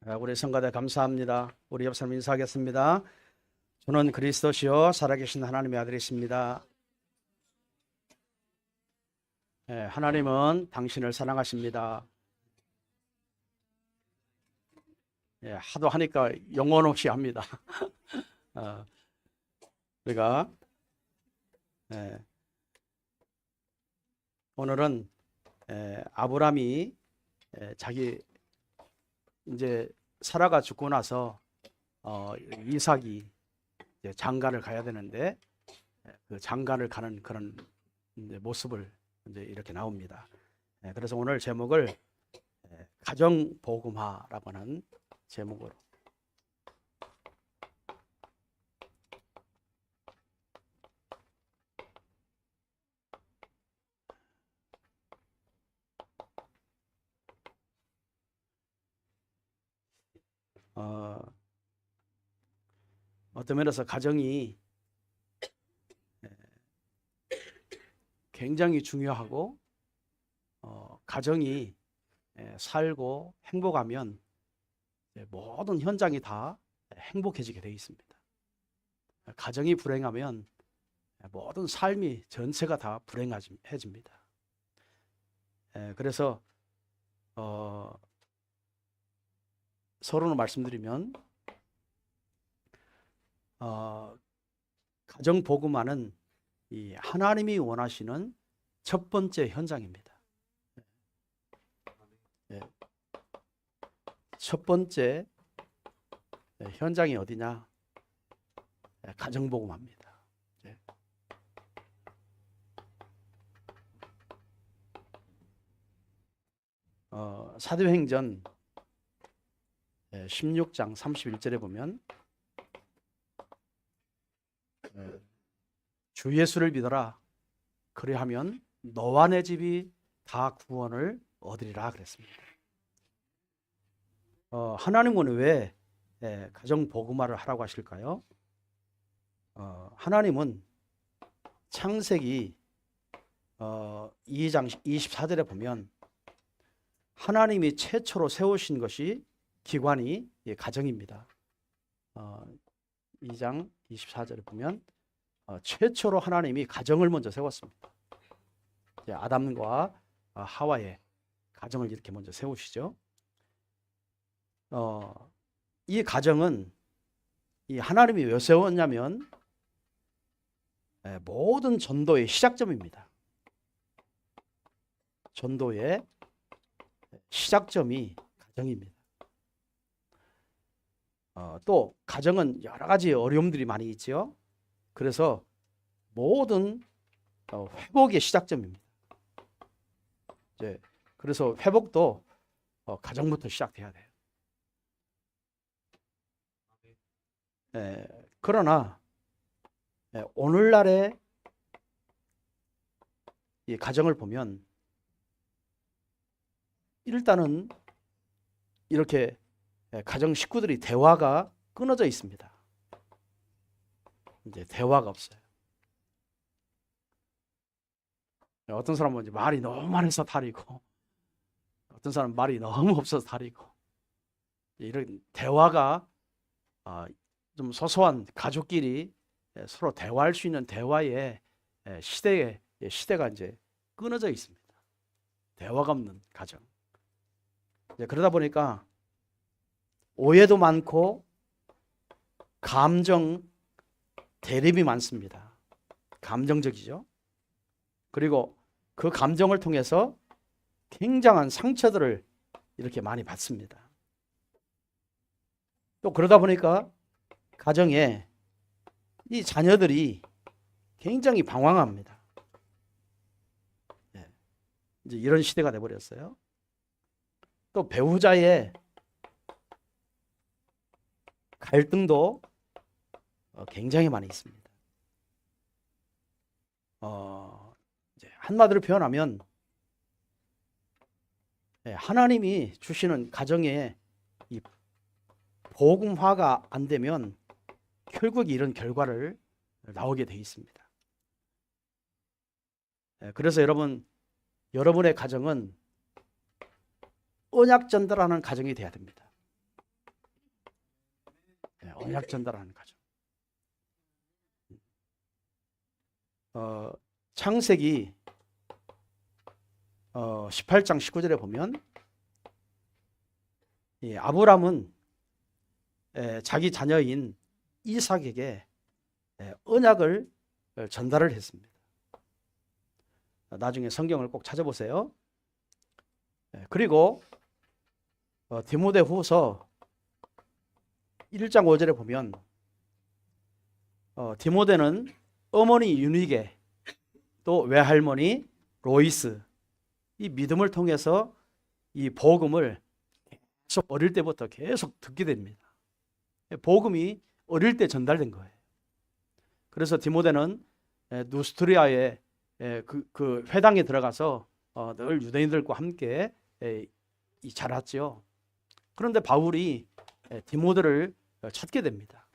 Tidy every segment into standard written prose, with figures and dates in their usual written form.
우리 성가대 감사합니다. 우리 옆 사람 인사하겠습니다. 저는 그리스도시요 살아계신 하나님의 아들이십니다. 하나님은 당신을 사랑하십니다. 하도 하니까 영혼 없이 합니다. 우리가 오늘은 아브라함이 자기 이제 사라가 죽고 나서 이삭이 이제 장가를 가야 되는데 그 장가를 가는 그런 이제 모습을 이제 이렇게 나옵니다. 그래서 오늘 제목을 가정복음화라고 하는 제목으로 어떤 면에서 가정이 굉장히 중요하고 가정이 살고 행복하면 모든 현장이 다 행복해지게 되어 있습니다. 가정이 불행하면 모든 삶이 전체가 다 불행해집니다. 그래서 서론을 말씀드리면 가정 복음화는 이 하나님이 원하시는 첫 번째 현장입니다. 첫 번째 현장이 어디냐? 가정 복음화입니다. 사도행전 16장 31절에 보면 주 예수를 믿어라. 그리하면 너와 내 집이 다 구원을 얻으리라 그랬습니다. 하나님은 왜 가정 복음화를 하라고 하실까요? 하나님은 창세기 2장 24절에 보면 하나님이 최초로 세우신 것이 기관이 가정입니다. 2장 24절에 보면 최초로 하나님이 가정을 먼저 세웠습니다. 아담과 하와의 가정을 이렇게 먼저 세우시죠. 이 가정은 이 하나님이 왜 세웠냐면 모든 전도의 시작점입니다. 전도의 시작점이 가정입니다. 또 가정은 여러 가지 어려움들이 많이 있죠. 그래서 모든 회복의 시작점입니다. 그래서 회복도 가정부터 시작돼야 돼요. 그러나 오늘날의 이 가정을 보면 일단은 이렇게 가정 식구들이 대화가 끊어져 있습니다. 이제 대화가 없어요. 어떤 사람은 이제 말이 너무 많아서 다리고, 어떤 사람은 말이 너무 없어서 다리고, 이런 대화가 좀 소소한 가족끼리 서로 대화할 수 있는 대화의 시대가 이제 끊어져 있습니다. 대화가 없는 가정. 그러다 보니까 오해도 많고 감정 대립이 많습니다. 감정적이죠. 그리고 그 감정을 통해서 굉장한 상처들을 이렇게 많이 받습니다. 또 그러다 보니까 가정에 이 자녀들이 굉장히 방황합니다. 이제 이런 시대가 돼버렸어요. 또 배우자의 갈등도 굉장히 많이 있습니다. 이제 한마디로 표현하면 하나님이 주시는 가정에 이 복음화가 안 되면 결국 이런 결과를 나오게 돼 있습니다. 그래서 여러분의 가정은 언약 전달하는 가정이 돼야 됩니다. 언약 전달하는 과정. 창세기 18장 19절에 보면 아브람은 자기 자녀인 이삭에게 언약을 전달을 했습니다. 나중에 성경을 꼭 찾아보세요. 그리고 디모데후서 1장 5절에 보면 디모데는 어머니 유니게 또 외할머니 로이스 이 믿음을 통해서 이 복음을 계속 어릴 때부터 계속 듣게 됩니다. 복음이 어릴 때 전달된 거예요. 그래서 디모데는 누스트리아의 그 회당에 들어가서 늘 유대인들과 함께 자랐죠. 그런데 바울이 디모데를 찾게 됩니다.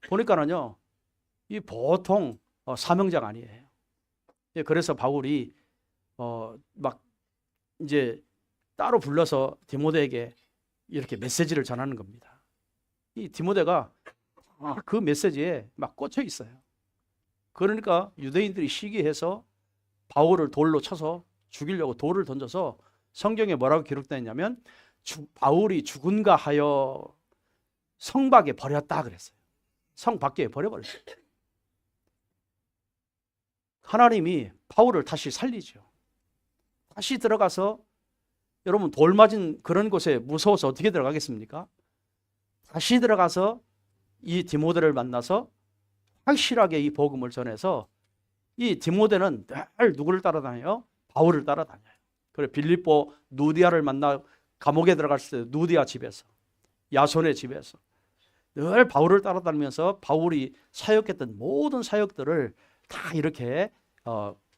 보니까는요, 이 보통 사명자가 아니에요. 그래서 바울이 막 이제 따로 불러서 디모데에게 이렇게 메시지를 전하는 겁니다. 이 디모데가 그 메시지에 막 꽂혀 있어요. 그러니까 유대인들이 시기해서 바울을 돌로 쳐서 죽이려고 돌을 던져서 성경에 뭐라고 기록되어 있냐면 바울이 죽은가 하여 성 밖에 버렸다 그랬어요. 성 밖에 버려버렸어요. 하나님이 바울을 다시 살리죠. 다시 들어가서 여러분 돌 맞은 그런 곳에 무서워서 어떻게 들어가겠습니까? 다시 들어가서 이 디모데를 만나서 확실하게 이 복음을 전해서 이 디모데는 늘 누구를 따라다녀요? 바울을 따라다녀요. 그래 빌립보 누디아를 만나 감옥에 들어갔을 때 누디아 집에서 야손의 집에서 늘 바울을 따라다니면서 바울이 사역했던 모든 사역들을 다 이렇게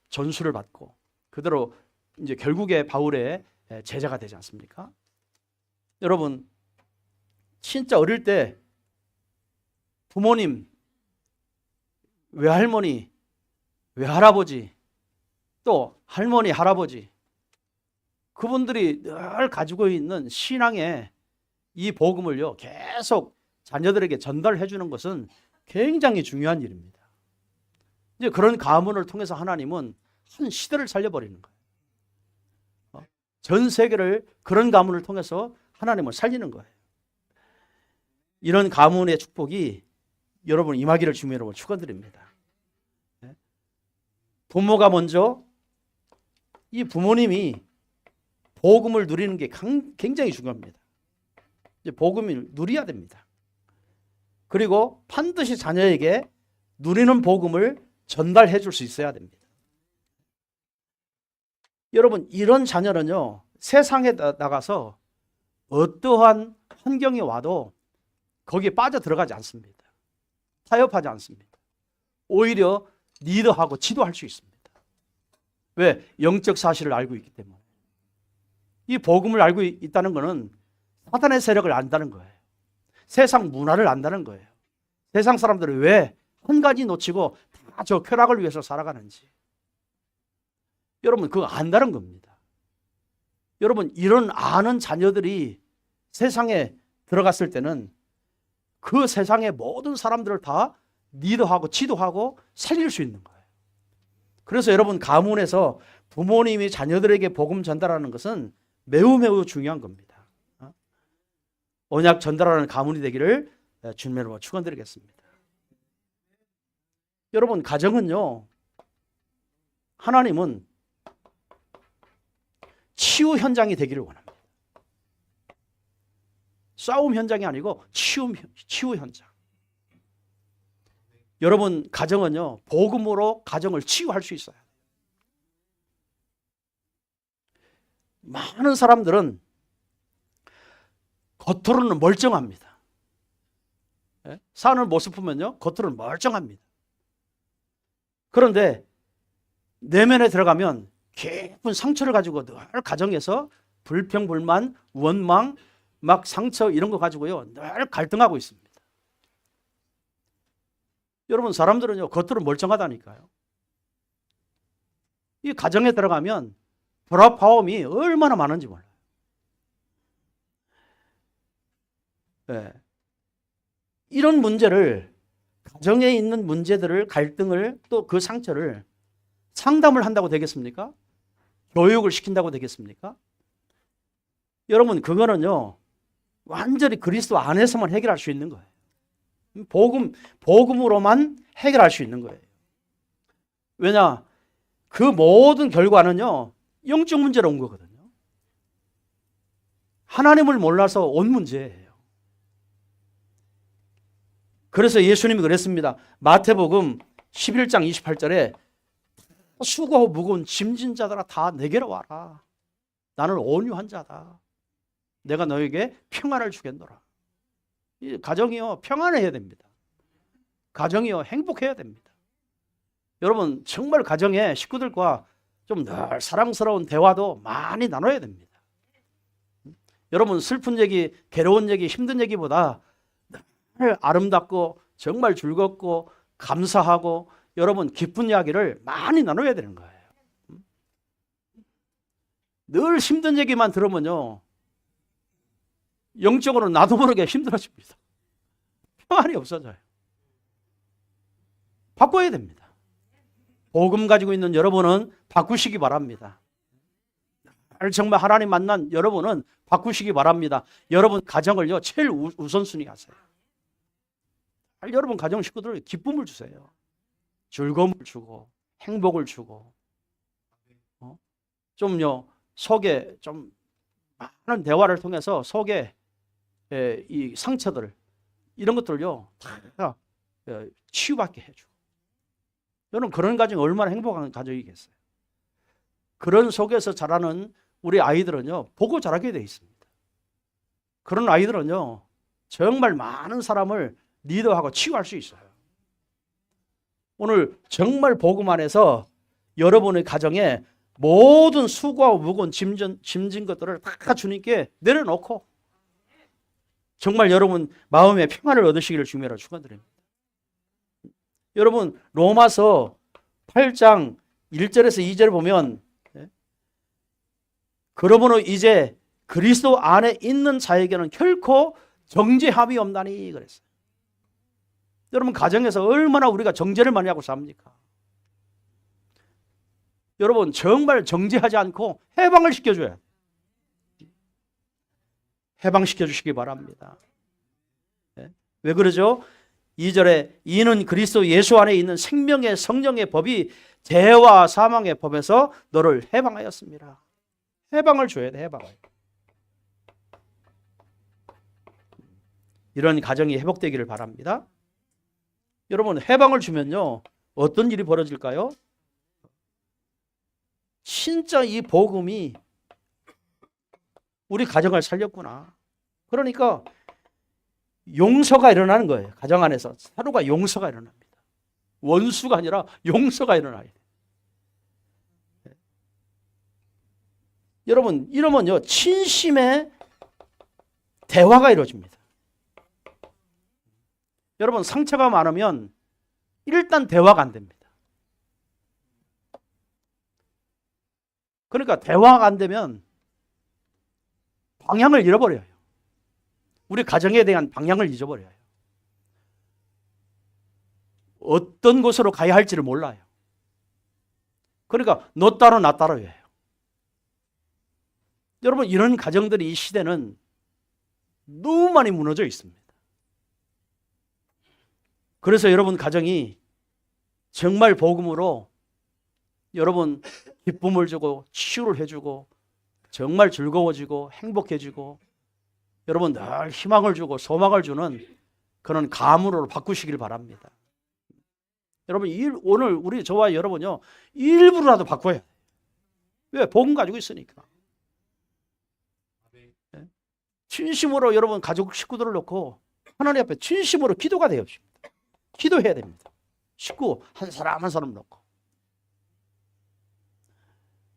전수를 받고 그대로 이제 결국에 바울의 제자가 되지 않습니까? 여러분 진짜 어릴 때 부모님, 외할머니, 외할아버지, 또 할머니, 할아버지 그분들이 늘 가지고 있는 신앙의 이 복음을요 계속 자녀들에게 전달해 주는 것은 굉장히 중요한 일입니다. 이제 그런 가문을 통해서 하나님은 한 시대를 살려버리는 거예요. 전 세계를 그런 가문을 통해서 하나님을 살리는 거예요. 이런 가문의 축복이 여러분 임하기를 주님의 이름으로 축원드립니다. 부모가 먼저 이 부모님이 복음을 누리는 게 굉장히 중요합니다. 복음을 누려야 됩니다. 그리고 반드시 자녀에게 누리는 복음을 전달해 줄 수 있어야 됩니다. 여러분 이런 자녀는요 세상에 나가서 어떠한 환경이 와도 거기에 빠져 들어가지 않습니다. 타협하지 않습니다. 오히려 리더하고 지도할 수 있습니다. 왜? 영적 사실을 알고 있기 때문에. 이 복음을 알고 있다는 것은 사탄의 세력을 안다는 거예요. 세상 문화를 안다는 거예요. 세상 사람들은 왜 한 가지 놓치고 다 저 쾌락을 위해서 살아가는지. 여러분 그거 안다는 겁니다. 여러분 이런 아는 자녀들이 세상에 들어갔을 때는 그 세상의 모든 사람들을 다 리더하고 지도하고 살릴 수 있는 거예요. 그래서 여러분 가문에서 부모님이 자녀들에게 복음 전달하는 것은 매우 매우 중요한 겁니다. 언약 전달하는 가문이 되기를 주님의 이름으로 축원드리겠습니다. 여러분 가정은요 하나님은 치유 현장이 되기를 원합니다. 싸움 현장이 아니고 치유 현장. 여러분 가정은요 복음으로 가정을 치유할 수 있어요. 많은 사람들은 겉으로는 멀쩡합니다. 사는 모습 보면요 겉으로는 멀쩡합니다. 그런데 내면에 들어가면 깊은 상처를 가지고 늘 가정에서 불평, 불만, 원망, 막 상처 이런 거 가지고요 늘 갈등하고 있습니다. 여러분 사람들은요 겉으로 멀쩡하다니까요. 이 가정에 들어가면 불화파음이 얼마나 많은지 몰라요. 네. 이런 문제를, 가정에 있는 문제들을, 갈등을, 또 그 상처를 상담을 한다고 되겠습니까? 교육을 시킨다고 되겠습니까? 여러분, 그거는요, 완전히 그리스도 안에서만 해결할 수 있는 거예요. 복음으로만 해결할 수 있는 거예요. 왜냐? 그 모든 결과는요, 영적 문제로 온 거거든요. 하나님을 몰라서 온 문제예요. 그래서 예수님이 그랬습니다. 마태복음 11장 28절에 수고하고 무거운 짐진 자들아 다 내게로 와라. 나는 온유한 자다. 내가 너에게 평안을 주겠노라. 이 가정이요, 평안해야 됩니다. 가정이요, 행복해야 됩니다. 여러분, 정말 가정에 식구들과 좀 늘 사랑스러운 대화도 많이 나눠야 됩니다. 여러분, 슬픈 얘기, 괴로운 얘기, 힘든 얘기보다 늘 아름답고 정말 즐겁고 감사하고 여러분 기쁜 이야기를 많이 나눠야 되는 거예요. 늘 힘든 얘기만 들으면요, 영적으로 나도 모르게 힘들어집니다. 평안이 없어져요. 바꿔야 됩니다. 복음 가지고 있는 여러분은 바꾸시기 바랍니다. 정말 하나님 만난 여러분은 바꾸시기 바랍니다. 여러분 가정을요, 제일 우선순위 하세요. 여러분 가정 식구들 기쁨을 주세요. 즐거움을 주고 행복을 주고, 좀요 속에 좀 많은 대화를 통해서 속에 이 상처들 이런 것들을요 다 치유받게 해주고. 여러분, 그런 가정이 얼마나 행복한 가정이겠어요. 그런 속에서 자라는 우리 아이들은요, 보고 자라게 돼 있습니다. 그런 아이들은요, 정말 많은 사람을 리더하고 치유할 수 있어요. 오늘 정말 복음 안에서 여러분의 가정에 모든 수고하고 무거운 짐진 것들을 다 주님께 내려놓고 정말 여러분 마음의 평안을 얻으시기를 주님으로 축원드립니다. 여러분, 로마서 8장 1절에서 2절을 보면, 그러므로 이제 그리스도 안에 있는 자에게는 결코 정죄함이 없나니 그랬어요. 여러분, 가정에서 얼마나 우리가 정죄를 많이 하고 삽니까? 여러분, 정말 정죄하지 않고 해방을 시켜줘야 돼요. 해방시켜 주시기 바랍니다. 왜 그러죠? 2절에 이는 그리스도 예수 안에 있는 생명의 성령의 법이 죄와 사망의 법에서 너를 해방하였습니다. 해방을 줘야 돼, 해방을. 이런 가정이 회복되기를 바랍니다. 여러분, 해방을 주면요, 어떤 일이 벌어질까요? 진짜 이 복음이 우리 가정을 살렸구나. 그러니까 용서가 일어나는 거예요. 가정 안에서 서로가 용서가 일어납니다. 원수가 아니라 용서가 일어나요. 여러분, 이러면요, 진심의 대화가 이루어집니다. 여러분, 상처가 많으면 일단 대화가 안 됩니다. 그러니까 대화가 안 되면 방향을 잃어버려요. 우리 가정에 대한 방향을 잊어버려요. 어떤 곳으로 가야 할지를 몰라요. 그러니까 너 따로 나 따로예요. 여러분, 이런 가정들이 이 시대는 너무 많이 무너져 있습니다. 그래서 여러분 가정이 정말 복음으로 여러분 기쁨을 주고 치유를 해주고 정말 즐거워지고 행복해지고 여러분 늘 희망을 주고 소망을 주는 그런 가문으로 바꾸시길 바랍니다. 여러분, 오늘 우리 저와 여러분요, 일부라도 바꿔야 돼요. 왜? 복음 가지고 있으니까. 진심으로 여러분 가족 식구들을 놓고 하나님 앞에 진심으로 기도가 되었습니다. 기도해야 됩니다. 식구 한 사람 한 사람 놓고.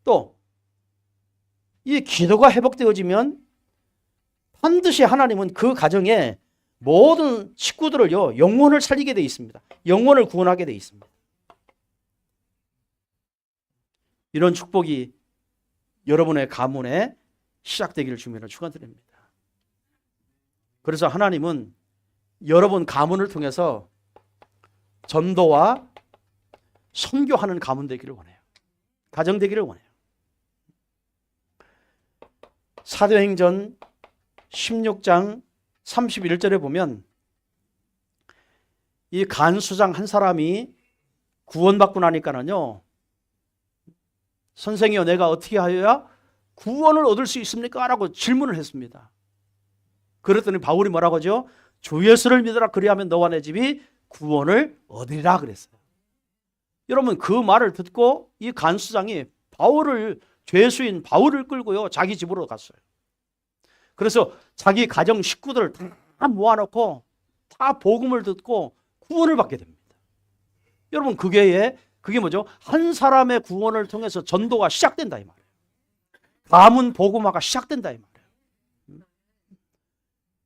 또 이 기도가 회복되어지면 반드시 하나님은 그 가정에 모든 식구들을요, 영혼을 살리게 돼 있습니다. 영혼을 구원하게 돼 있습니다. 이런 축복이 여러분의 가문에 시작되기를 주님으로 축원드립니다. 그래서 하나님은 여러분 가문을 통해서 전도와 선교하는 가문 되기를 원해요. 가정 되기를 원해요. 사도행전 16장 31절에 보면 이 간수장 한 사람이 구원받고 나니까는요, 선생이여 내가 어떻게 하여야 구원을 얻을 수 있습니까? 라고 질문을 했습니다. 그랬더니 바울이 뭐라고 하죠? 주 예수를 믿으라 그리하면 너와 내 집이 구원을 얻으리라 그랬어요. 여러분 그 말을 듣고 이 간수장이 죄수인 바울을 끌고요 자기 집으로 갔어요. 그래서 자기 가정 식구들을 다 모아놓고 다 복음을 듣고 구원을 받게 됩니다. 여러분 그게 뭐죠? 한 사람의 구원을 통해서 전도가 시작된다 이 말이에요. 가문 복음화가 시작된다 이 말이에요.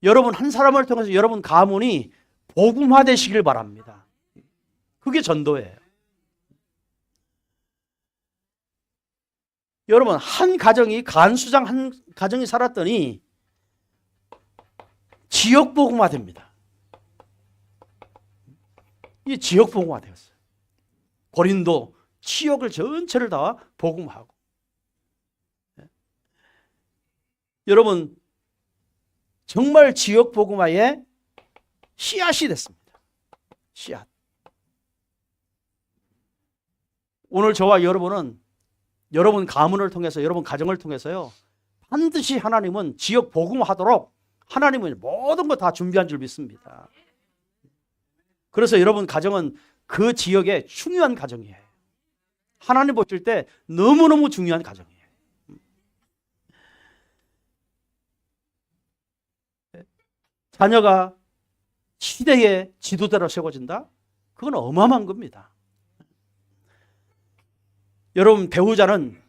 여러분 한 사람을 통해서 여러분 가문이 복음화되시길 바랍니다. 그게 전도예요. 여러분 한 가정이 간수장 한 가정이 살았더니 지역 복음화 됩니다. 이 지역 복음화 되었어요. 고린도 지역을 전체를 다 복음화하고. 여러분 정말 지역 복음화의 씨앗이 됐습니다. 씨앗. 오늘 저와 여러분은 여러분 가문을 통해서 여러분 가정을 통해서요 반드시 하나님은 지역 복음화하도록 하나님은 모든 거 다 준비한 줄 믿습니다. 그래서 여러분 가정은 그 지역의 중요한 가정이에요. 하나님 보실 때 너무너무 중요한 가정이에요. 자녀가 시대의 지도자로 세워진다? 그건 어마어마한 겁니다. 여러분 배우자는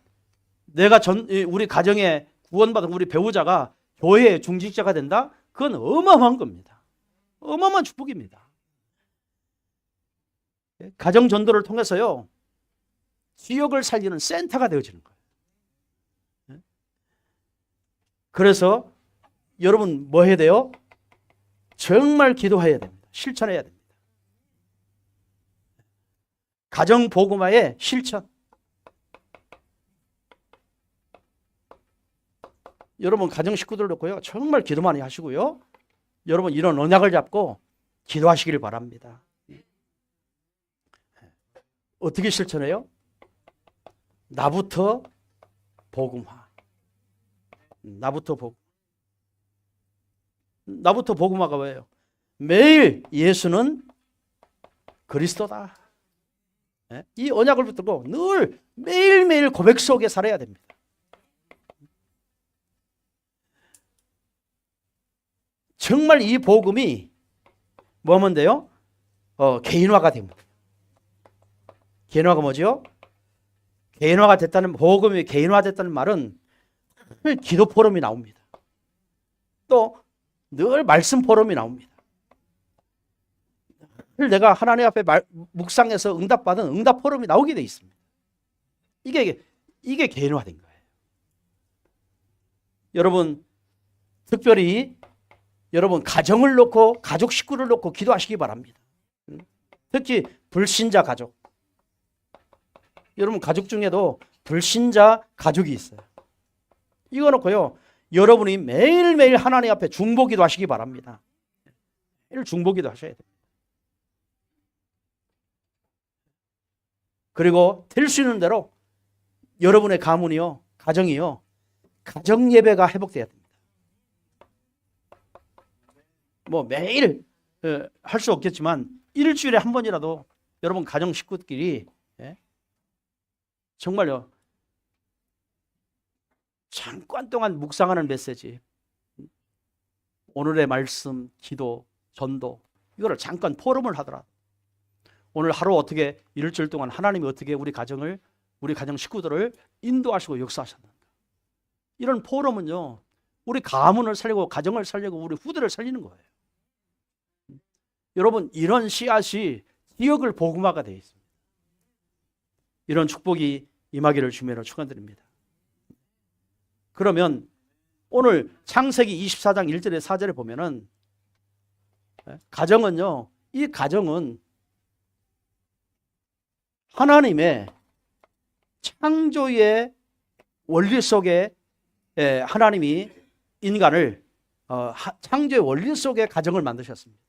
우리 가정에 구원받은 우리 배우자가 교회의 중직자가 된다? 그건 어마어마한 겁니다. 어마어마한 축복입니다. 가정 전도를 통해서요 지역을 살리는 센터가 되어지는 거예요. 그래서 여러분 뭐 해야 돼요? 정말 기도해야 됩니다. 실천해야 됩니다. 가정 복음화의 실천. 여러분 가정 식구들 놓고요 정말 기도 많이 하시고요. 여러분 이런 언약을 잡고 기도하시길 바랍니다. 어떻게 실천해요? 나부터 복음화. 나부터 복음화가 뭐예요? 매일 예수는 그리스도다. 이 언약을 붙들고 늘 매일매일 고백 속에 살아야 됩니다. 정말 이 복음이 뭐면 돼요? 개인화가 됩니다. 개인화가 뭐죠? 개인화가 됐다는, 복음이 개인화됐다는 말은 늘 기도 포럼이 나옵니다. 또 늘 말씀 포럼이 나옵니다. 늘 내가 하나님 앞에 묵상해서 응답받은 응답 포럼이 나오게 돼 있습니다. 이게 개인화된 거예요. 여러분 특별히 여러분 가정을 놓고 가족 식구를 놓고 기도하시기 바랍니다. 특히 불신자 가족. 여러분 가족 중에도 불신자 가족이 있어요. 이거 놓고요 여러분이 매일매일 하나님 앞에 중보기도 하시기 바랍니다. 매일 중보기도 하셔야 돼요. 그리고 될 수 있는 대로 여러분의 가문이요 가정이요 가정 예배가 회복돼야 됩니다. 뭐 매일 할 수 없겠지만 일주일에 한 번이라도 여러분 가정 식구들끼리 정말요 잠깐 동안 묵상하는 메시지, 오늘의 말씀, 기도, 전도 이거를 잠깐 포럼을 하더라. 오늘 하루 어떻게 일주일 동안 하나님이 어떻게 우리 가정 식구들을 인도하시고 역사하셨는가. 이런 포럼은요 우리 가문을 살리고 가정을 살리고 우리 후대를 살리는 거예요. 여러분 이런 씨앗이 지역을 복음화가 되어 있습니다. 이런 축복이 임하기를 주님으로 축원드립니다. 그러면 오늘 창세기 24장 1절에 4절에 보면은 가정은요, 이 가정은 하나님의 창조의 원리 속에 하나님이 인간을 창조의 원리 속에 가정을 만드셨습니다.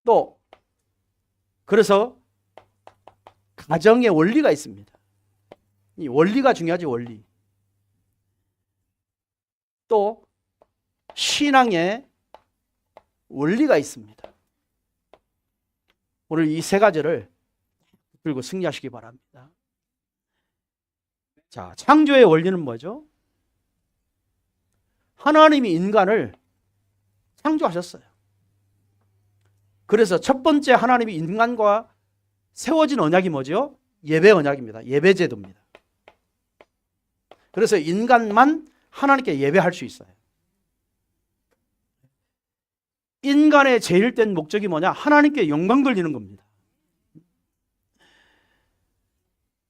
또 그래서 가정의 원리가 있습니다. 이 원리가 중요하지, 원리. 또 신앙의 원리가 있습니다. 오늘 이 세 가지를 들고 승리하시기 바랍니다. 자, 창조의 원리는 뭐죠? 하나님이 인간을 창조하셨어요. 그래서 첫 번째 하나님이 인간과 세워진 언약이 뭐죠? 예배 언약입니다. 예배 제도입니다. 그래서 인간만 하나님께 예배할 수 있어요. 인간의 제일 된 목적이 뭐냐? 하나님께 영광 돌리는 겁니다.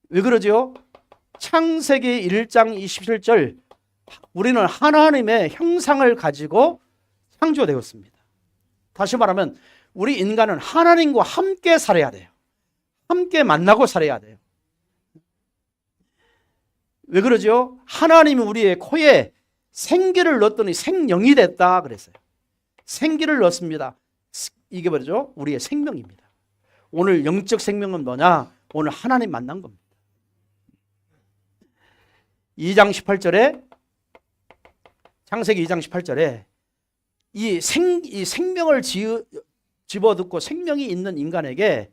왜 그러죠? 창세기 1장 27절, 우리는 하나님의 형상을 가지고 창조되었습니다. 다시 말하면 우리 인간은 하나님과 함께 살아야 돼요. 함께 만나고 살아야 돼요. 왜 그러죠? 하나님이 우리의 코에 생기를 넣었더니 생명이 됐다 그랬어요. 생기를 넣습니다. 이게 뭐죠? 우리의 생명입니다. 오늘 영적 생명은 뭐냐? 오늘 하나님 만난 겁니다. 2장 18절에, 창세기 2장 18절에 이 생명을 집어듣고 생명이 있는 인간에게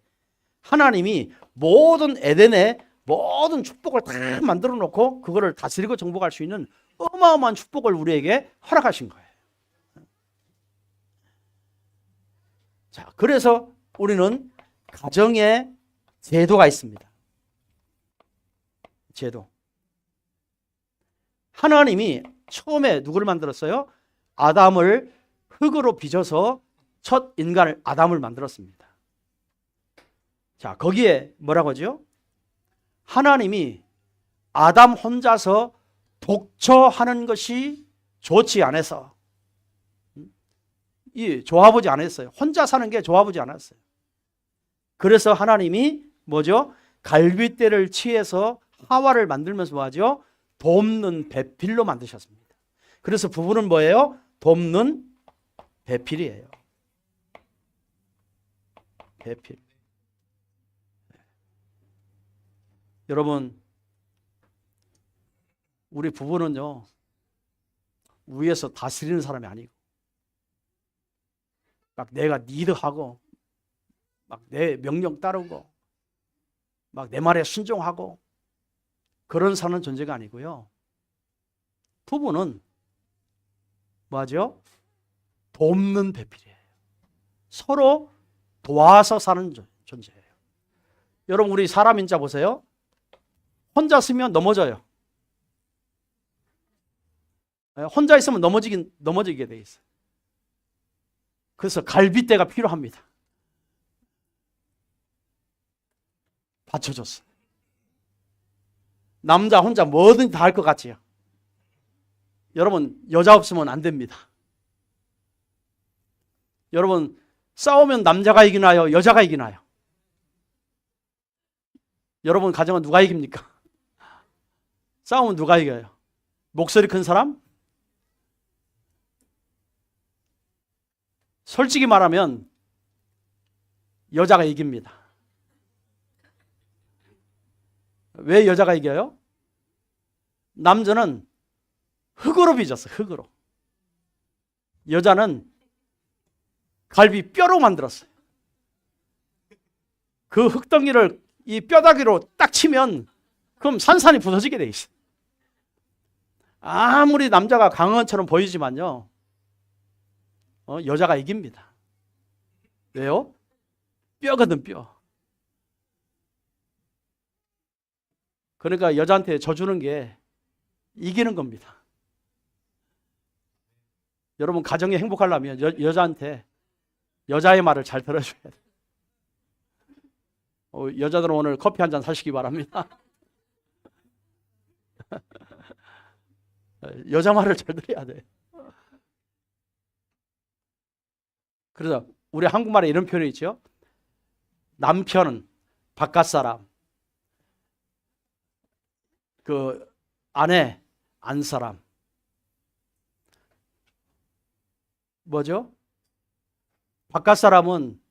하나님이 모든 에덴의 모든 축복을 다 만들어 놓고 그거를 다스리고 정복할 수 있는 어마어마한 축복을 우리에게 허락하신 거예요. 자, 그래서 우리는 가정에 제도가 있습니다. 제도. 하나님이 처음에 누구를 만들었어요? 아담을 흙으로 빚어서 첫 인간을 아담을 만들었습니다. 자, 거기에 뭐라고 하죠? 하나님이 아담 혼자서 독처하는 것이 좋지 않아서, 좋아보지 않았어요. 혼자 사는 게 좋아보지 않았어요. 그래서 하나님이 뭐죠? 갈빗대를 취해서 하와를 만들면서 뭐하죠? 돕는 배필로 만드셨습니다. 그래서 부부는 뭐예요? 돕는 배필이에요. 배필. 여러분, 우리 부부는요, 위에서 다스리는 사람이 아니고, 막 내가 리드하고, 막 내 명령 따르고, 막 내 말에 순종하고, 그런 사는 존재가 아니고요. 부부는 뭐하죠? 돕는 배필이에요. 서로 도와서 사는 존재예요. 여러분, 우리 사람 인자 보세요. 혼자 쓰면 넘어져요. 혼자 있으면 넘어지게 돼 있어요. 그래서 갈빗대가 필요합니다. 받쳐줬어. 남자 혼자 뭐든 다 할 것 같지요. 여러분, 여자 없으면 안 됩니다. 여러분, 싸우면 남자가 이기나요? 여자가 이기나요? 여러분 가정은 누가 이깁니까? 싸우면 누가 이겨요? 목소리 큰 사람? 솔직히 말하면 여자가 이깁니다. 왜 여자가 이겨요? 남자는 흙으로 빚었어, 흙으로. 여자는 갈비 뼈로 만들었어요. 그 흙덩이를 이 뼈다귀로 딱 치면 그럼 산산이 부서지게 돼 있어요. 아무리 남자가 강한 것처럼 보이지만요, 여자가 이깁니다. 왜요? 뼈거든, 뼈. 그러니까 여자한테 져주는 게 이기는 겁니다. 여러분, 가정이 행복하려면 여자한테 여자의 말을 잘 들어줘야 돼요. 여자들은 오늘 커피 한 잔 사시기 바랍니다. 여자 말을 잘 들어야 돼. 그래서 우리 한국말에 이런 표현이 있죠. 남편은 바깥 사람, 그 아내 안 사람. 뭐죠? 바깥 사람은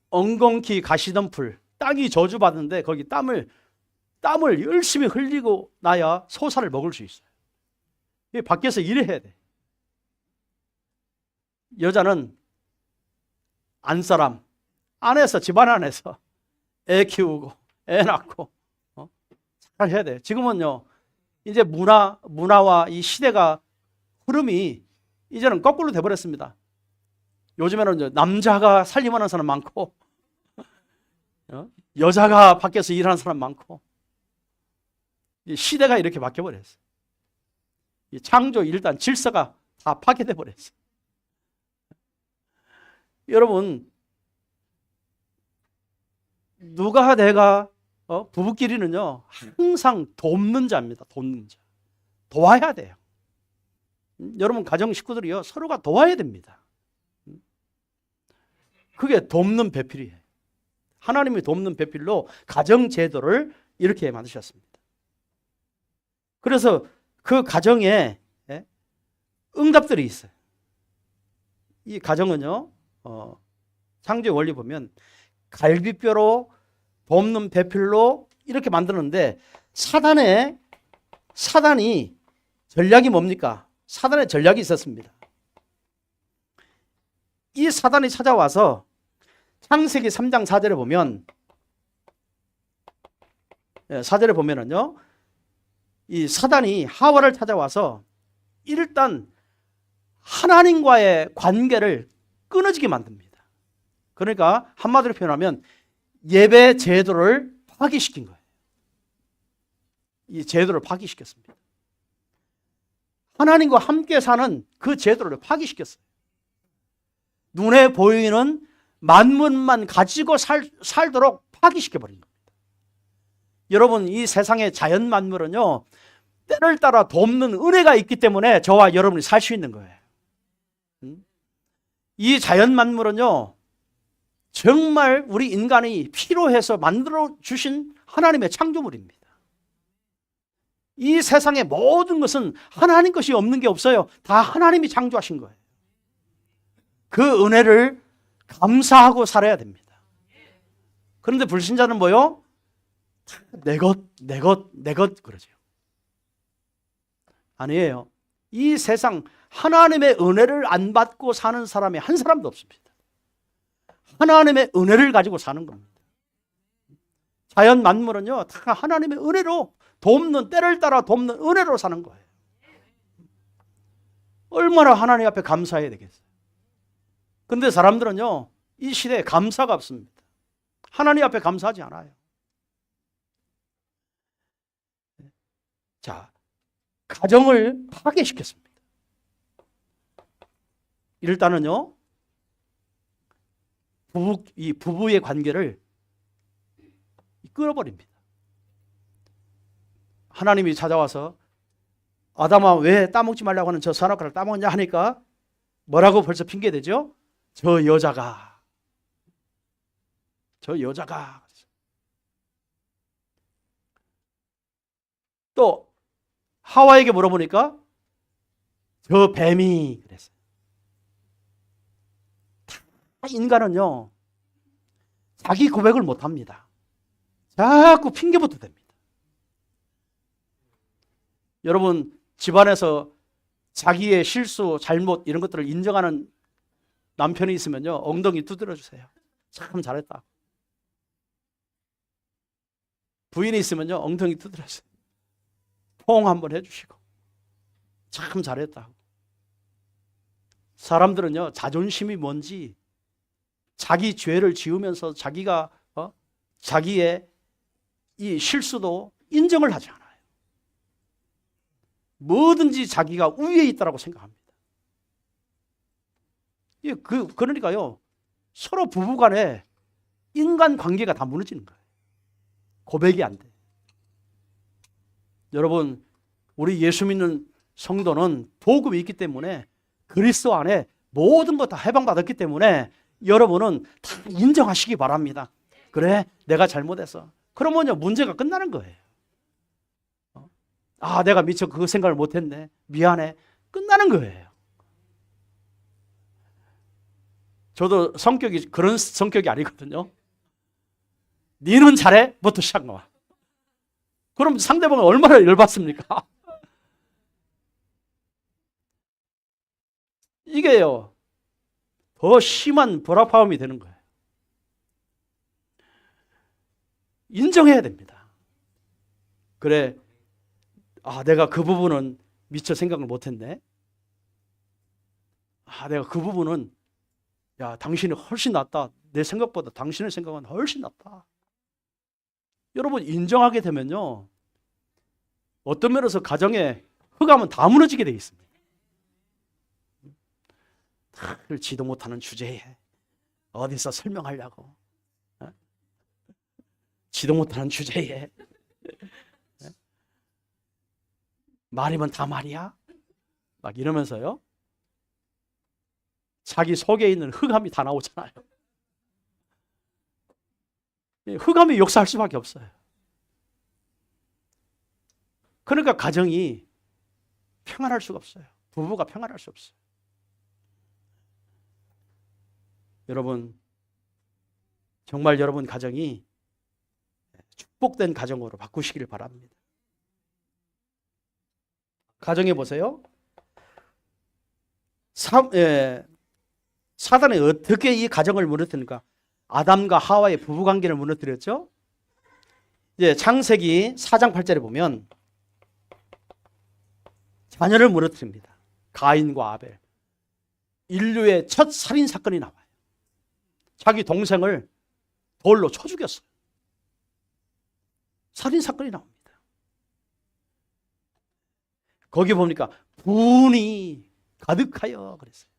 엉겅퀴 가시덤불, 땅이 저주받는데 거기 땀을 열심히 흘리고 나야 소사를 먹을 수 있어요. 밖에서 일해야 돼. 여자는 안사람, 안에서, 집안 안에서 애 키우고 애 낳고 잘 해야 돼. 지금은요, 이제 문화와 이 시대가 흐름이 이제는 거꾸로 돼버렸습니다. 요즘에는 이제 남자가 살림하는 사람 많고 여자가 밖에서 일하는 사람 많고, 시대가 이렇게 바뀌어버렸어요. 창조 일단 질서가 다 파괴돼 버렸어요. 여러분, 누가 내가 부부끼리는요 항상 돕는 자입니다. 돕는 자. 도와야 돼요. 여러분 가정 식구들이요 서로가 도와야 됩니다. 그게 돕는 배필이에요. 하나님이 돕는 배필로 가정 제도를 이렇게 만드셨습니다. 그래서 그 가정에 응답들이 있어요. 이 가정은요 창조의 원리 보면 갈비뼈로 돕는 배필로 이렇게 만드는데, 사단이 전략이 뭡니까? 사단의 전략이 있었습니다. 이 사단이 찾아와서 창세기 3장 4절에 보면, 4절에 보면은요, 이 사단이 하와를 찾아와서 일단 하나님과의 관계를 끊어지게 만듭니다. 그러니까 한마디로 표현하면 예배 제도를 파기시킨 거예요. 이 제도를 파기시켰습니다. 하나님과 함께 사는 그 제도를 파기시켰어요. 눈에 보이는 만물만 가지고 살도록 파기시켜버린 겁니다. 여러분, 이 세상의 자연 만물은요 때를 따라 돕는 은혜가 있기 때문에 저와 여러분이 살 수 있는 거예요. 이 자연 만물은요 정말 우리 인간이 필요해서 만들어 주신 하나님의 창조물입니다. 이 세상의 모든 것은 하나님 것이 없는 게 없어요. 다 하나님이 창조하신 거예요. 그 은혜를 감사하고 살아야 됩니다. 그런데 불신자는 뭐요? 내 것 그러죠. 아니에요. 이 세상 하나님의 은혜를 안 받고 사는 사람이 한 사람도 없습니다. 하나님의 은혜를 가지고 사는 겁니다. 자연 만물은요 다 하나님의 은혜로 돕는, 때를 따라 돕는 은혜로 사는 거예요. 얼마나 하나님 앞에 감사해야 되겠어요. 그런데 사람들은요 이 시대에 감사가 없습니다. 하나님 앞에 감사하지 않아요. 자, 가정을 파괴시켰습니다. 일단은요 이 부부의 관계를 끊어버립니다. 하나님이 찾아와서 아담아 왜 따먹지 말라고 하는 저 선악과를 따먹냐 하니까 뭐라고 벌써 핑계대죠? 저 여자가 또 하와에게 물어보니까 저 뱀이 그랬어요. 인간은요 자기 고백을 못합니다. 자꾸 핑계부터 댑니다. 여러분 집안에서 자기의 실수, 잘못 이런 것들을 인정하는 남편이 있으면요 엉덩이 두드려 주세요. 참 잘했다. 부인이 있으면요 엉덩이 두드려 주세요. 포옹 한번 해주시고 참 잘했다. 사람들은요 자존심이 뭔지 자기 죄를 지우면서 자기가 자기의 이 실수도 인정을 하지 않아요. 뭐든지 자기가 우위에 있다고 생각합니다. 그러니까요 서로 부부간에 인간관계가 다 무너지는 거예요. 고백이 안 돼. 여러분 우리 예수 믿는 성도는 복음이 있기 때문에 그리스도 안에 모든 거 다 해방받았기 때문에 여러분은 다 인정하시기 바랍니다. 그래, 내가 잘못했어. 그러면요, 문제가 끝나는 거예요. 아, 내가 미처 그 생각을 못했네. 미안해. 끝나는 거예요. 저도 성격이 그런 성격이 아니거든요. 니는 잘해? 부터 시작한 거야. 그럼 상대방은 얼마나 열받습니까? 이게요, 더 심한 불합화음이 되는 거예요. 인정해야 됩니다. 그래, 아, 내가 그 부분은 미처 생각을 못했네. 아, 내가 그 부분은, 야, 당신이 훨씬 낫다. 내 생각보다 당신의 생각은 훨씬 낫다. 여러분, 인정하게 되면요, 어떤 면에서 가정의 흑암은 다 무너지게 되어 있습니다. 지도 못하는 주제에 어디서 설명하려고. 지도 못하는 주제에 말이면 다 말이야? 막 이러면서요, 자기 속에 있는 흑암이 다 나오잖아요. 흑암이 역사할 수밖에 없어요. 그러니까 가정이 평안할 수가 없어요. 부부가 평안할 수 없어요. 여러분, 정말 여러분 가정이 축복된 가정으로 바꾸시기를 바랍니다. 가정해 보세요. 사단이 어떻게 이 가정을 무너뜨리는가? 아담과 하와의 부부관계를 무너뜨렸죠. 이제 창세기 4장 8절에 보면 자녀를 무너뜨립니다. 가인과 아벨. 인류의 첫 살인 사건이 나와요. 자기 동생을 돌로 쳐 죽였어요. 살인 사건이 나옵니다. 거기 보니까 분이 가득하여 그랬어요.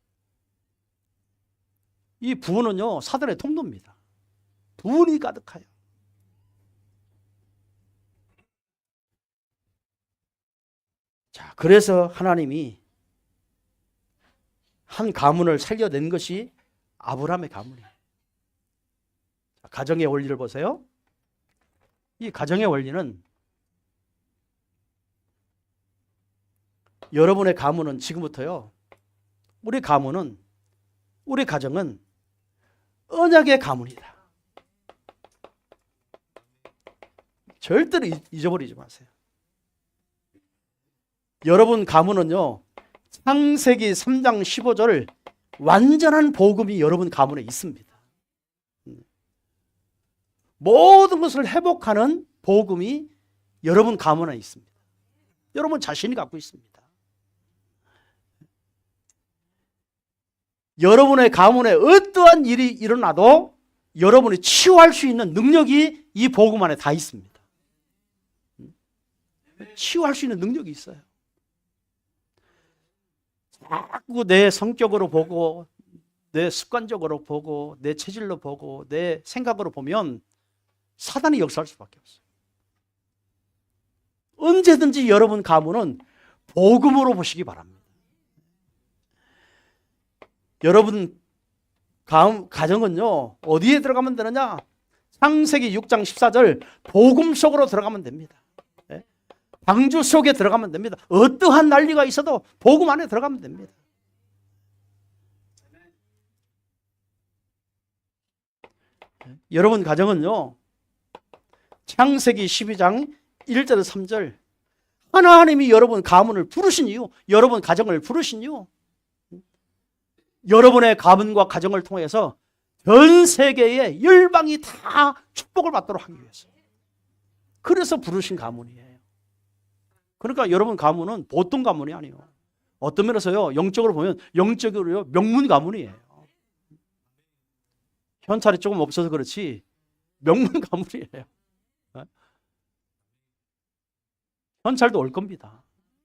이 분은요, 사단의 통로입니다. 분이 가득하여. 자, 그래서 하나님이 한 가문을 살려낸 것이 아브라함의 가문이에요. 가정의 원리를 보세요. 이 가정의 원리는, 여러분의 가문은 지금부터요, 우리 가문은, 우리 가정은 언약의 가문이다. 절대로 잊어버리지 마세요. 여러분 가문은요, 창세기 3장 15절 완전한 복음이 여러분 가문에 있습니다. 모든 것을 회복하는 복음이 여러분 가문에 있습니다. 여러분 자신이 갖고 있습니다. 여러분의 가문에 어떠한 일이 일어나도 여러분이 치유할 수 있는 능력이 이 복음 안에 다 있습니다. 치유할 수 있는 능력이 있어요. 자꾸 내 성격으로 보고, 내 습관적으로 보고, 내 체질로 보고, 내 생각으로 보면 사단이 역사할 수밖에 없어요. 언제든지 여러분 가문은 복음으로 보시기 바랍니다. 여러분 가정은요, 어디에 들어가면 되느냐? 창세기 6장 14절 복음 속으로 들어가면 됩니다. 방주 속에 들어가면 됩니다. 어떠한 난리가 있어도 복음 안에 들어가면 됩니다. 여러분 가정은요, 창세기 12장 1절 3절 하나님이 여러분 가문을 부르신 이유, 여러분 가정을 부르신 이유, 여러분의 가문과 가정을 통해서 전 세계의 열방이 다 축복을 받도록 하기 위해서, 그래서 부르신 가문이에요. 그러니까 여러분 가문은 보통 가문이 아니에요. 어떤 면에서요, 영적으로 보면 영적으로요, 명문 가문이에요. 현찰이 조금 없어서 그렇지 명문 가문이에요. 현찰도 올 겁니다.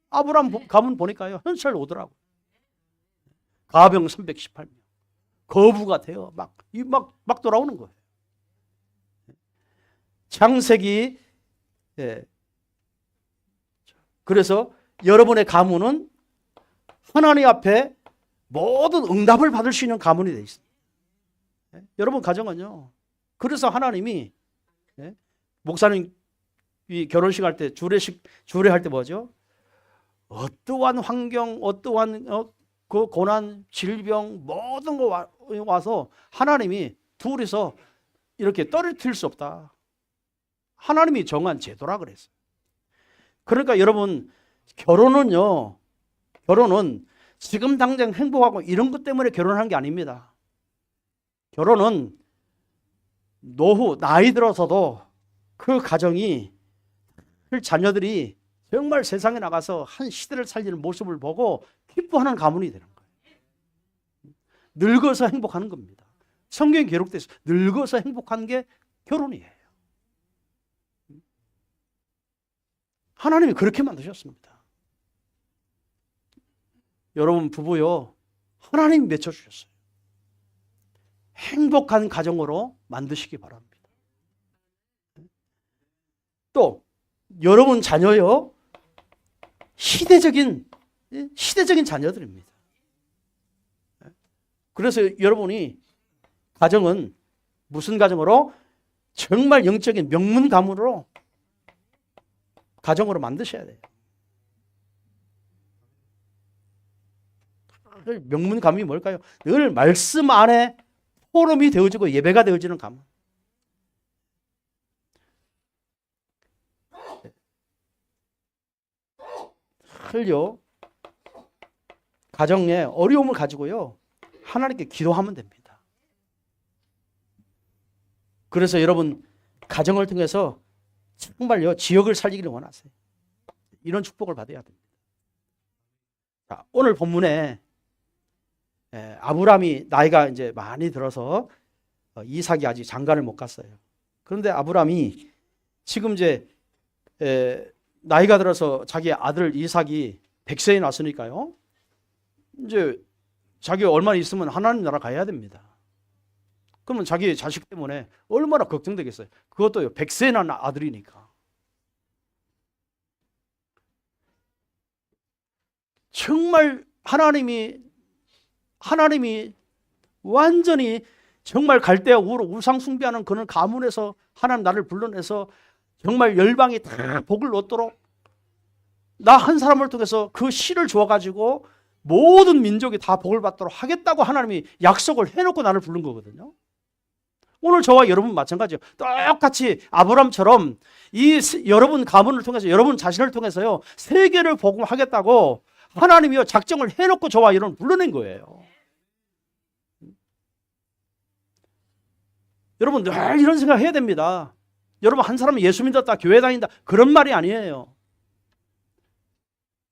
아브라함 가문 보니까요, 현찰 오더라고. 가병 318명. 거부가 되어 막 돌아오는 거예요. 창세기, 그래서 여러분의 가문은 하나님 앞에 모든 응답을 받을 수 있는 가문이 돼 있습니다. 여러분 가정은요. 그래서 하나님이 목사님 결혼식 할 때 주례할 때 뭐죠? 어떠한 환경, 어떠한 그 고난, 질병 모든 거 와서 하나님이 둘이서 이렇게 떨어뜨릴 수 없다. 하나님이 정한 제도라 그랬어요. 그러니까 여러분 결혼은 지금 당장 행복하고 이런 것 때문에 결혼한 게 아닙니다. 결혼은 노후 나이 들어서도 그 가정이 그 자녀들이 정말 세상에 나가서 한 시대를 살리는 모습을 보고 기뻐하는 가문이 되는 거예요. 늙어서 행복하는 겁니다. 성경에 기록되어 있어요. 늙어서 행복한 게 결혼이에요. 하나님이 그렇게 만드셨습니다. 여러분 부부요. 하나님이 맺혀주셨어요. 행복한 가정으로 만드시기 바랍니다. 또 여러분 자녀요. 시대적인 자녀들입니다. 그래서 여러분이 가정은 무슨 가정으로? 정말 영적인 명문 가문으로 가정으로 만드셔야 돼요. 명문 가문이 뭘까요? 늘 말씀 안에 포럼이 되어지고 예배가 되어지는 가문. 틀려 가정에 어려움을 가지고요 하나님께 기도하면 됩니다. 그래서 여러분 가정을 통해서 정말요 지역을 살리기를 원하세요. 이런 축복을 받아야 됩니다. 자, 오늘 본문에 아브라함이 나이가 이제 많이 들어서 이삭이 아직 장가를 못 갔어요. 그런데 아브라함이 지금 이제 나이가 들어서 자기 아들 이삭이 100세에 났으니까요. 이제 자기 얼마 있으면 하나님 나라 가야 됩니다. 그러면 자기 자식 때문에 얼마나 걱정되겠어요. 그것도 100세에 난 아들이니까. 정말 하나님이 완전히 정말 갈대아 우로 우상 숭배하는 그런 가문에서 하나님 나를 불러내서 정말 열방이 다 복을 얻도록 나 한 사람을 통해서 그 씨를 주어가지고 모든 민족이 다 복을 받도록 하겠다고 하나님이 약속을 해놓고 나를 부른 거거든요. 오늘 저와 여러분 마찬가지예요. 똑같이 아브라함처럼 여러분 가문을 통해서 여러분 자신을 통해서요 세계를 복음하겠다고 하나님이요 작정을 해놓고 저와 여러분 불러낸 거예요. 여러분 늘 이런 생각 해야 됩니다. 여러분 한 사람은 예수 믿었다 교회 다닌다 그런 말이 아니에요.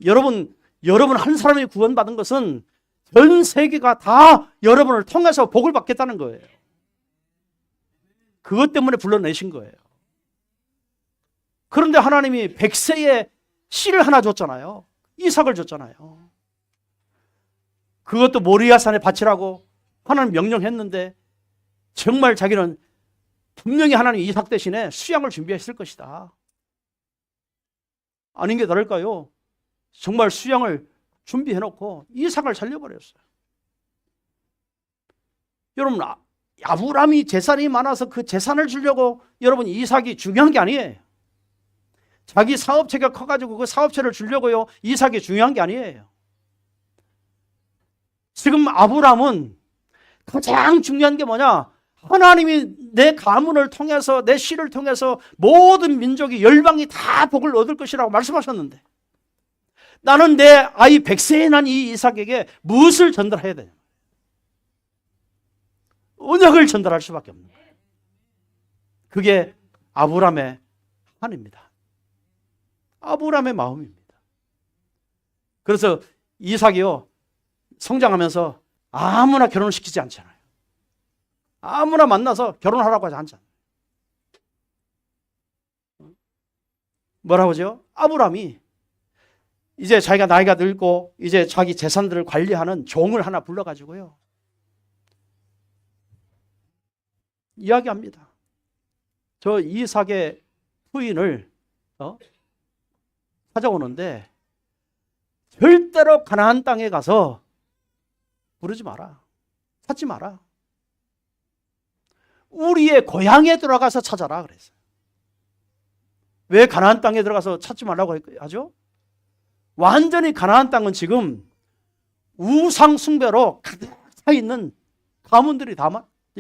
여러분 한 사람이 구원받은 것은 전 세계가 다 여러분을 통해서 복을 받겠다는 거예요. 그것 때문에 불러내신 거예요. 그런데 하나님이 100세에 씨를 하나 줬잖아요. 이삭을 줬잖아요. 그것도 모리아산에 바치라고 하나님 명령했는데 정말 자기는 분명히 하나님 이삭 대신에 수양을 준비했을 것이다. 아닌 게 다를까요? 정말 수양을 준비해놓고 이삭을 살려버렸어요. 여러분 아브라함이 재산이 많아서 그 재산을 주려고 여러분 이삭이 중요한 게 아니에요. 자기 사업체가 커가지고 그 사업체를 주려고요 이삭이 중요한 게 아니에요. 지금 아브라함은 가장 중요한 게 뭐냐? 하나님이 내 가문을 통해서 내 씨를 통해서 모든 민족이 열방이 다 복을 얻을 것이라고 말씀하셨는데 나는 내 아이 100세에 난 이 이삭에게 무엇을 전달해야 되냐? 언약을 전달할 수밖에 없는 거예요. 그게 아브라함의 한입니다. 아브라함의 마음입니다. 그래서 이삭이요 성장하면서 아무나 결혼을 시키지 않잖아요. 아무나 만나서 결혼하라고 하지 않잖아요. 뭐라고 하죠? 아브라함이 이제 자기가 나이가 늙고 이제 자기 재산들을 관리하는 종을 하나 불러가지고요 이야기합니다. 저 이삭의 부인을 찾아오는데 절대로 가나안 땅에 가서 부르지 마라. 찾지 마라. 우리의 고향에 들어가서 찾아라 그랬어요. 왜 가나안 땅에 들어가서 찾지 말라고 하죠? 완전히 가나안 땅은 지금 우상 숭배로 가득 차 있는 가문들이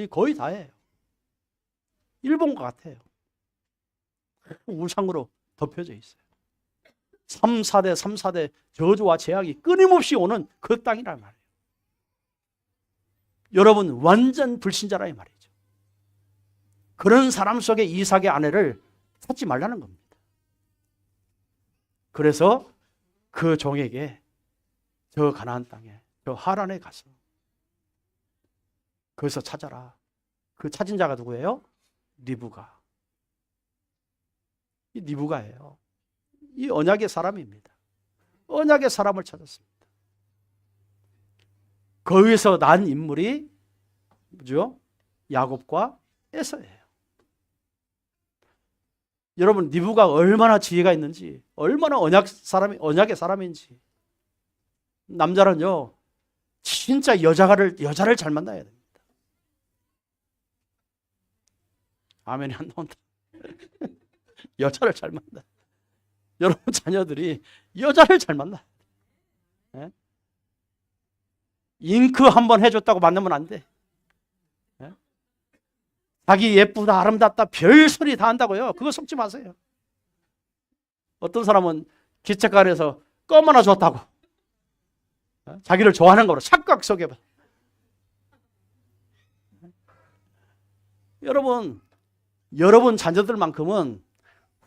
거의 다예요. 일본과 같아요. 우상으로 덮여져 있어요. 3, 4대 저주와 재앙이 끊임없이 오는 그 땅이란 말이에요. 여러분 완전 불신자라 이 말이죠. 그런 사람 속에 이삭의 아내를 찾지 말라는 겁니다. 그래서 그 종에게 저 가나안 땅에 저 하란에 가서 거기서 찾아라. 그 찾은 자가 누구예요? 리브가. 이 리브가예요. 이 언약의 사람입니다. 언약의 사람을 찾았습니다. 거기서 난 인물이 뭐죠? 야곱과 에서예요. 여러분 리브가 얼마나 지혜가 있는지, 얼마나 언약의 사람인지. 남자는요 진짜 여자를 잘 만나야 됩니다. 아멘이 안 나온다. 여자를 잘 만나. 여러분 자녀들이 여자를 잘 만나. 예? 잉크 한번 해줬다고 만나면 안 돼. 예? 자기 예쁘다 아름답다 별소리 다 한다고요. 그거 속지 마세요. 어떤 사람은 기차가 안에서 껌 하나 줬다고 자기를 좋아하는 거로 착각 속여봐. 여러분 자녀들만큼은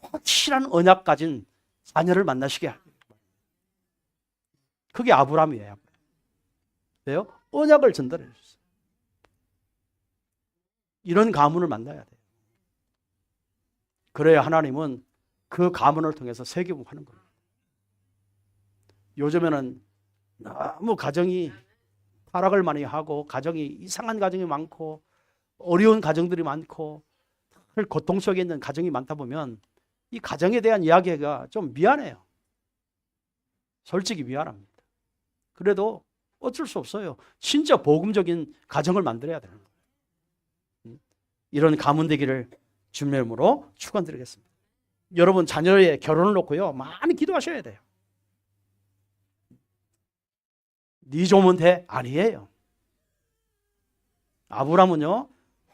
확실한 언약 가진 자녀를 만나시게 합니다. 그게 아브라함이에요. 왜요? 언약을 전달해 줬어요. 이런 가문을 만나야 돼요. 그래야 하나님은 그 가문을 통해서 세계복하는 겁니다. 요즘에는 너무 가정이 타락을 많이 하고 가정이 이상한 가정이 많고 어려운 가정들이 많고 고통 속에 있는 가정이 많다 보면 이 가정에 대한 이야기가 좀 미안해요. 솔직히 미안합니다. 그래도 어쩔 수 없어요. 진짜 복음적인 가정을 만들어야 되는 거예요. 이런 가문 되기를 주님의 이름으로 축원드리겠습니다. 여러분 자녀의 결혼을 놓고요 많이 기도하셔야 돼요. 네 조면 돼? 아니에요. 아브라함은요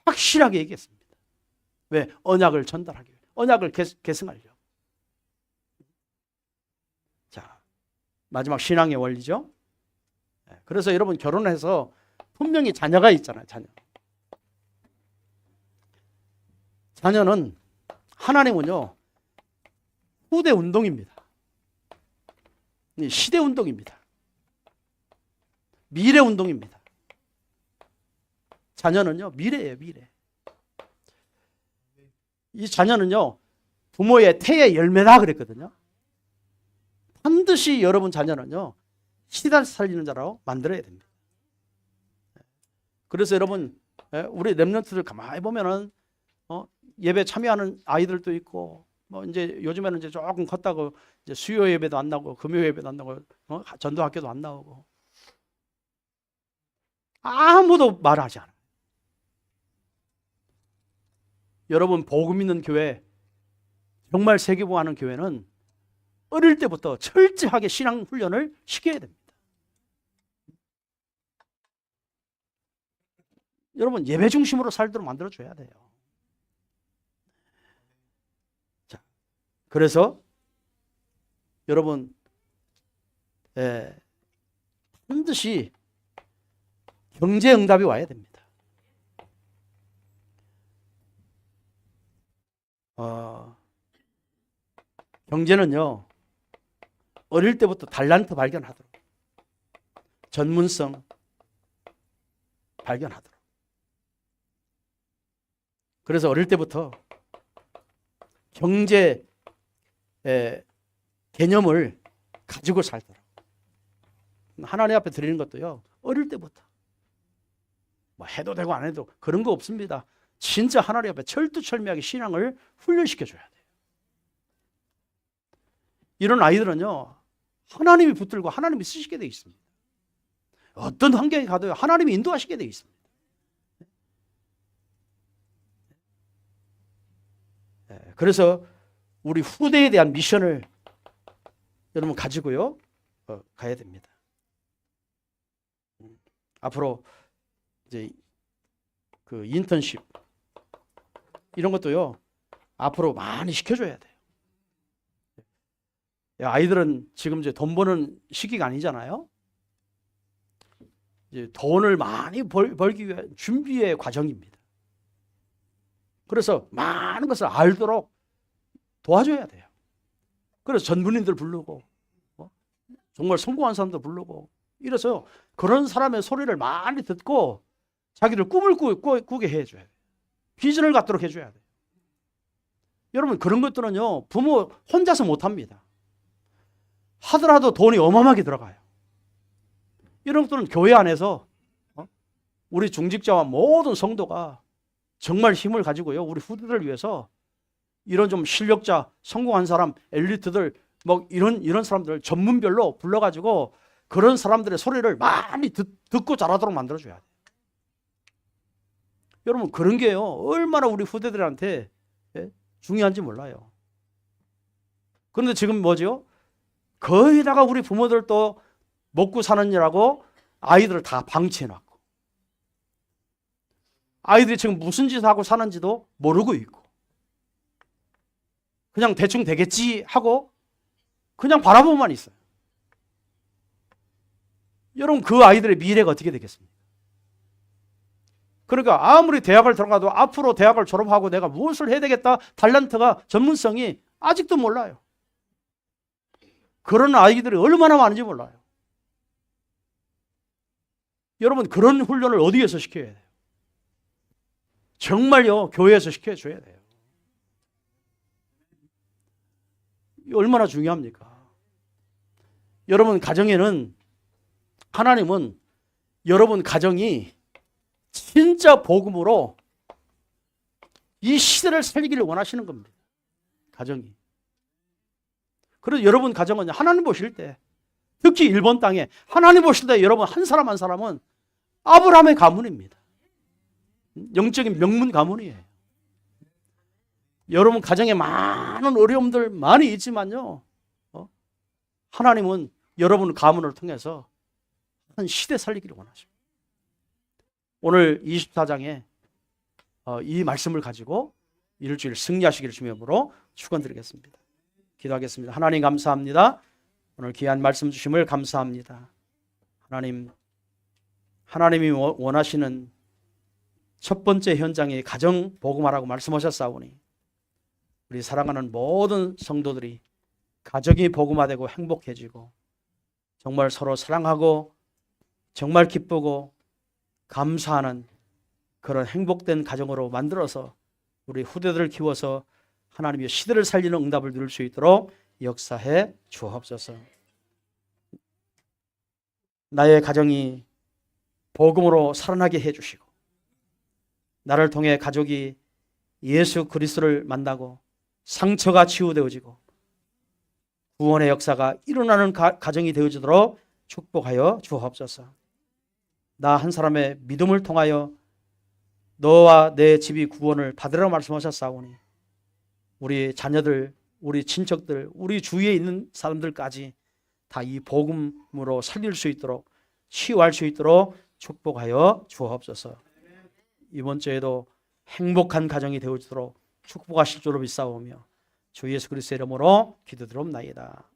확실하게 얘기했습니다. 왜? 언약을 전달하기 위해, 언약을 계승하려고. 자, 마지막 신앙의 원리죠. 그래서 여러분 결혼해서 분명히 자녀가 있잖아요. 자녀는 하나님은요 후대 운동입니다. 시대 운동입니다. 미래 운동입니다. 자녀는요 미래예요. 미래. 이 자녀는요 부모의 태의 열매다 그랬거든요. 반드시 여러분 자녀는요 시대를 살리는 자로 만들어야 됩니다. 그래서 여러분 우리 렘넌트들 가만히 보면은 예배 참여하는 아이들도 있고 이제 요즘에는 이제 조금 컸다고 이제 수요 예배도 안 나오고 금요 예배도 안 나오고 전도 학교도 안 나오고 아무도 말하지 않아요. 여러분 복음 있는 교회 정말 세계복음하는 교회는 어릴 때부터 철저하게 신앙 훈련을 시켜야 됩니다. 여러분 예배 중심으로 살도록 만들어줘야 돼요. 자, 그래서 여러분 반드시 경제 응답이 와야 됩니다. 경제는요 어릴 때부터 달란트 발견하도록 전문성 발견하도록 그래서 어릴 때부터 경제 개념을 가지고 살도록 하나님 앞에 드리는 것도요 어릴 때부터 뭐 해도 되고 안 해도 그런 거 없습니다. 진짜 하나님 앞에 철두철미하게 신앙을 훈련시켜줘야 돼요. 이런 아이들은요 하나님이 붙들고 하나님이 쓰시게 되어 있습니다. 어떤 환경에 가도 하나님이 인도하시게 되어 있습니다. 그래서 우리 후대에 대한 미션을 여러분 가지고요 가야 됩니다. 앞으로 이제 그 인턴십 이런 것도요 앞으로 많이 시켜줘야 돼요. 아이들은 지금 이제 돈 버는 시기가 아니잖아요. 이제 돈을 많이 벌기 위한 준비의 과정입니다. 그래서 많은 것을 알도록 도와줘야 돼요. 그래서 전문인들 부르고 정말 성공한 사람들 부르고 이래서 그런 사람의 소리를 많이 듣고 자기들 꿈을 꾸게 해줘야 돼요. 비전을 갖도록 해줘야 돼요. 여러분 그런 것들은요 부모 혼자서 못합니다. 하더라도 돈이 어마어마하게 들어가요. 이런 것들은 교회 안에서 우리 중직자와 모든 성도가 정말 힘을 가지고요 우리 후대들을 위해서 이런 좀 실력자, 성공한 사람, 엘리트들 뭐 이런 사람들 전문별로 불러가지고 그런 사람들의 소리를 많이 듣고 자라도록 만들어줘야 돼요. 여러분 그런 게요 얼마나 우리 후대들한테 중요한지 몰라요. 그런데 지금 뭐죠? 거의다가 우리 부모들도 먹고 사는 일하고 아이들을 다 방치해놨고 아이들이 지금 무슨 짓을 하고 사는지도 모르고 있고 그냥 대충 되겠지 하고 그냥 바라보고만 있어요. 여러분 그 아이들의 미래가 어떻게 되겠습니까? 그러니까 아무리 대학을 들어가도 앞으로 대학을 졸업하고 내가 무엇을 해야 되겠다 탤런트가 전문성이 아직도 몰라요. 그런 아이들이 얼마나 많은지 몰라요. 여러분 그런 훈련을 어디에서 시켜야 돼요? 정말요 교회에서 시켜줘야 돼요. 얼마나 중요합니까? 여러분 가정에는 하나님은 여러분 가정이 진짜 복음으로 이 시대를 살기를 원하시는 겁니다. 가정이. 그래서 여러분 가정은 하나님 보실 때 특히 일본 땅에 하나님 보실 때 여러분 한 사람 한 사람은 아브라함의 가문입니다. 영적인 명문 가문이에요. 여러분 가정에 많은 어려움들 많이 있지만요 하나님은 여러분 가문을 통해서 한 시대 살리기를 원하십니다. 오늘 24장에 이 말씀을 가지고 일주일 승리하시기를 주님으로 축원드리겠습니다. 기도하겠습니다. 하나님 감사합니다. 오늘 귀한 말씀 주심을 감사합니다. 하나님이 원하시는 첫 번째 현장이 가정 복음화라고 말씀하셨사오니 우리 사랑하는 모든 성도들이 가정이 복음화되고 행복해지고 정말 서로 사랑하고 정말 기쁘고 감사하는 그런 행복된 가정으로 만들어서 우리 후대들을 키워서 하나님의 시대를 살리는 응답을 누릴 수 있도록 역사해 주옵소서. 나의 가정이 복음으로 살아나게 해주시고 나를 통해 가족이 예수 그리스도를 만나고 상처가 치유되어지고 구원의 역사가 일어나는 가정이 되어지도록 축복하여 주옵소서. 나 한 사람의 믿음을 통하여 너와 내 집이 구원을 받으라고 말씀하셨사오니 우리 자녀들, 우리 친척들, 우리 주위에 있는 사람들까지 다 이 복음으로 살릴 수 있도록 치유할 수 있도록 축복하여 주옵소서. 이번 주에도 행복한 가정이 되어지도록 축복하실 줄로 믿사오며 주 예수 그리스도의 이름으로 기도드리옵나이다.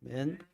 아멘.